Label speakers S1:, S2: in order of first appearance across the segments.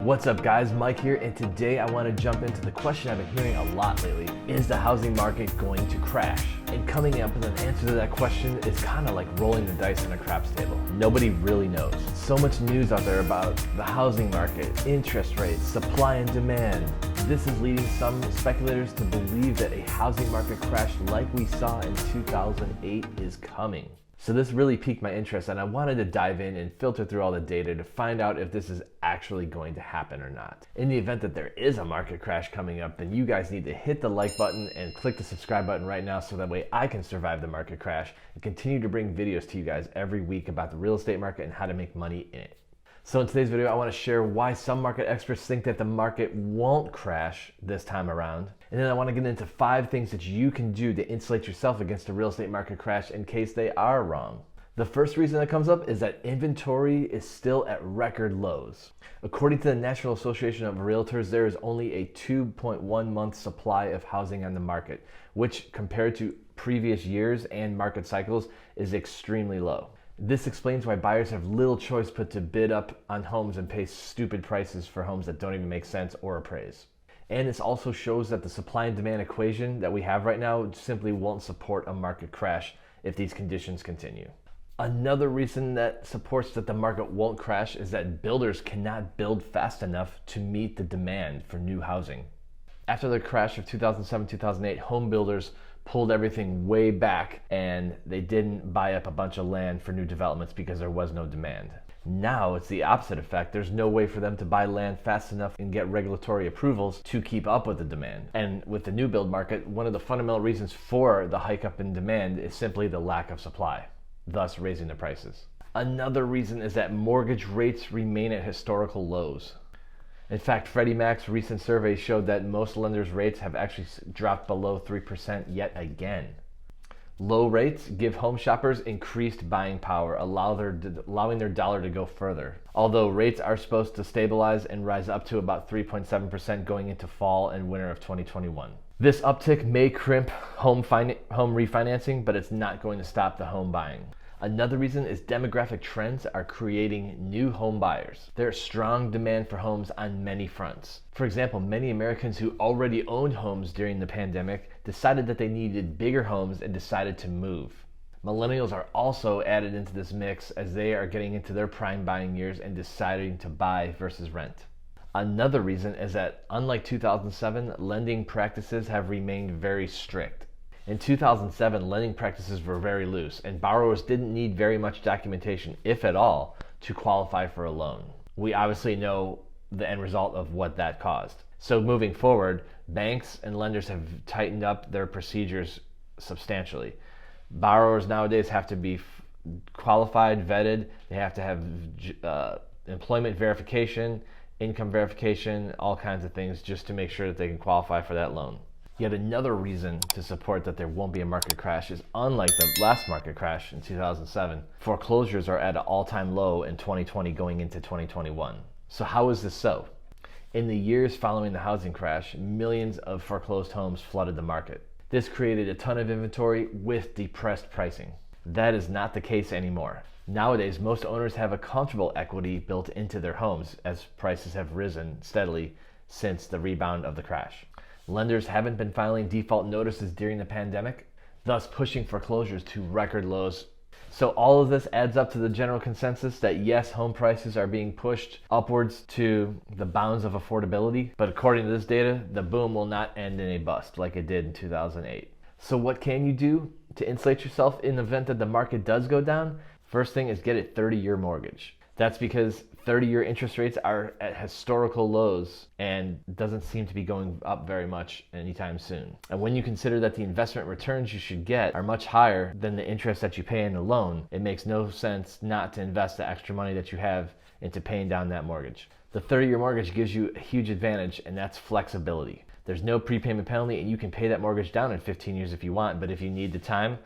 S1: What's up guys, Mike here, and today I want to jump into the question I've been hearing a lot lately. Is the housing market going to crash? And coming up with an answer to that question is kind of like rolling the dice on a craps table. Nobody really knows. So much news out there about the housing market, interest rates, supply and demand. This is leading some speculators to believe that a housing market crash like we saw in 2008 is coming. So this really piqued my interest, and I wanted to dive in and filter through all the data to find out if this is actually going to happen or not. In the event that there is a market crash coming up, then you guys need to hit the like button and click the subscribe button right now so that way I can survive the market crash and continue to bring videos to you guys every week about the real estate market and how to make money in it. So in today's video, I want to share why some market experts think that the market won't crash this time around. And then I want to get into 5 things that you can do to insulate yourself against a real estate market crash in case they are wrong. The first reason that comes up is that inventory is still at record lows. According to the National Association of Realtors, there is only a 2.1 month supply of housing on the market, which compared to previous years and market cycles is extremely low. This explains why buyers have little choice but to bid up on homes and pay stupid prices for homes that don't even make sense or appraise. And this also shows that the supply and demand equation that we have right now simply won't support a market crash if these conditions continue. Another reason that supports that the market won't crash is that builders cannot build fast enough to meet the demand for new housing. After the crash of 2007-2008, home builders pulled everything way back and they didn't buy up a bunch of land for new developments because there was no demand. Now it's the opposite effect. There's no way for them to buy land fast enough and get regulatory approvals to keep up with the demand. And with the new build market, one of the fundamental reasons for the hike up in demand is simply the lack of supply, thus raising the prices. Another reason is that mortgage rates remain at historical lows. In fact, Freddie Mac's recent survey showed that most lenders' rates have actually dropped below 3% yet again. Low rates give home shoppers increased buying power, allowing their dollar to go further. Although rates are supposed to stabilize and rise up to about 3.7% going into fall and winter of 2021. This uptick may crimp home refinancing, but it's not going to stop the home buying. Another reason is demographic trends are creating new home buyers. There's strong demand for homes on many fronts. For example, many Americans who already owned homes during the pandemic decided that they needed bigger homes and decided to move. Millennials are also added into this mix as they are getting into their prime buying years and deciding to buy versus rent. Another reason is that unlike 2007, lending practices have remained very strict. In 2007, lending practices were very loose, and borrowers didn't need very much documentation, if at all, to qualify for a loan. We obviously know the end result of what that caused. So moving forward, banks and lenders have tightened up their procedures substantially. Borrowers nowadays have to be qualified, vetted, they have to have employment verification, income verification, all kinds of things just to make sure that they can qualify for that loan. Yet another reason to support that there won't be a market crash is unlike the last market crash in 2007, foreclosures are at an all-time low in 2020 going into 2021. So how is this so? In the years following the housing crash, millions of foreclosed homes flooded the market. This created a ton of inventory with depressed pricing. That is not the case anymore. Nowadays, most owners have a comfortable equity built into their homes as prices have risen steadily since the rebound of the crash. Lenders haven't been filing default notices during the pandemic, thus pushing foreclosures to record lows. So all of this adds up to the general consensus that yes, home prices are being pushed upwards to the bounds of affordability, but according to this data, the boom will not end in a bust like it did in 2008. So what can you do to insulate yourself in the event that the market does go down? First thing is get a 30-year mortgage. That's because 30-year interest rates are at historical lows and doesn't seem to be going up very much anytime soon. And when you consider that the investment returns you should get are much higher than the interest that you pay in the loan, it makes no sense not to invest the extra money that you have into paying down that mortgage. The 30-year mortgage gives you a huge advantage, and that's flexibility. There's no prepayment penalty, and you can pay that mortgage down in 15 years if you want, but if you need the time,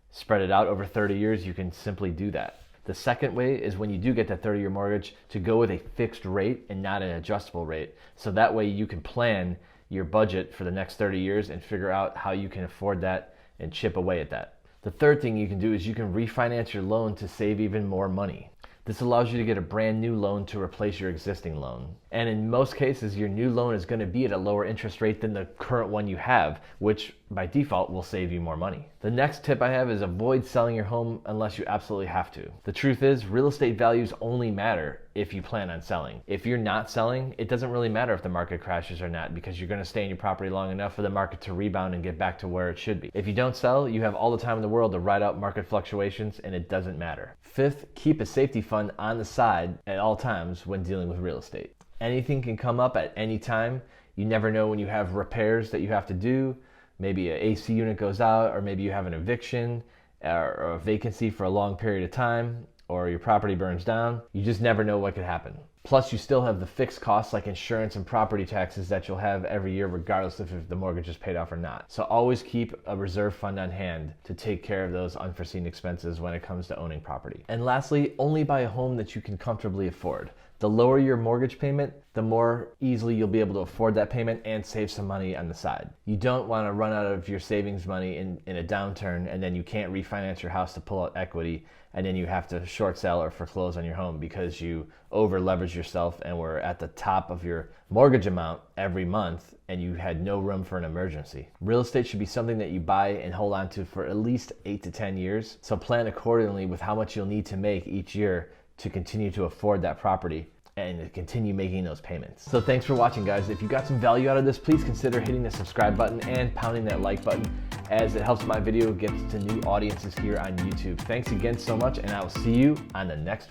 S1: spread it out over 30 years, you can simply do that. The second way is when you do get that 30-year mortgage to go with a fixed rate and not an adjustable rate. So that way you can plan your budget for the next 30 years and figure out how you can afford that and chip away at that. The third thing you can do is you can refinance your loan to save even more money. This allows you to get a brand new loan to replace your existing loan. And in most cases, your new loan is going to be at a lower interest rate than the current one you have, which by default will save you more money. The next tip I have is avoid selling your home unless you absolutely have to. The truth is, real estate values only matter if you plan on selling. If you're not selling, it doesn't really matter if the market crashes or not, because you're going to stay in your property long enough for the market to rebound and get back to where it should be. If you don't sell, you have all the time in the world to ride out market fluctuations, and it doesn't matter. Fifth, keep a safety fund on the side at all times when dealing with real estate. Anything can come up at any time. You never know when you have repairs that you have to do. Maybe an AC unit goes out, or maybe you have an eviction or a vacancy for a long period of time, or your property burns down. You just never know what could happen. Plus, you still have the fixed costs like insurance and property taxes that you'll have every year regardless of if the mortgage is paid off or not. So always keep a reserve fund on hand to take care of those unforeseen expenses when it comes to owning property. And lastly, only buy a home that you can comfortably afford. The lower your mortgage payment, the more easily you'll be able to afford that payment and save some money on the side. You don't want to run out of your savings money in a downturn, and then you can't refinance your house to pull out equity, and then you have to short sell or foreclose on your home because you over leverage yourself and were at the top of your mortgage amount every month and you had no room for an emergency. Real estate should be something that you buy and hold on to for at least 8 to 10 years. So plan accordingly with how much you'll need to make each year to continue to afford that property and continue making those payments. So thanks for watching, guys. If you got some value out of this, please consider hitting the subscribe button and pounding that like button, as it helps my video get to new audiences here on YouTube. Thanks again so much, and I will see you on the next one.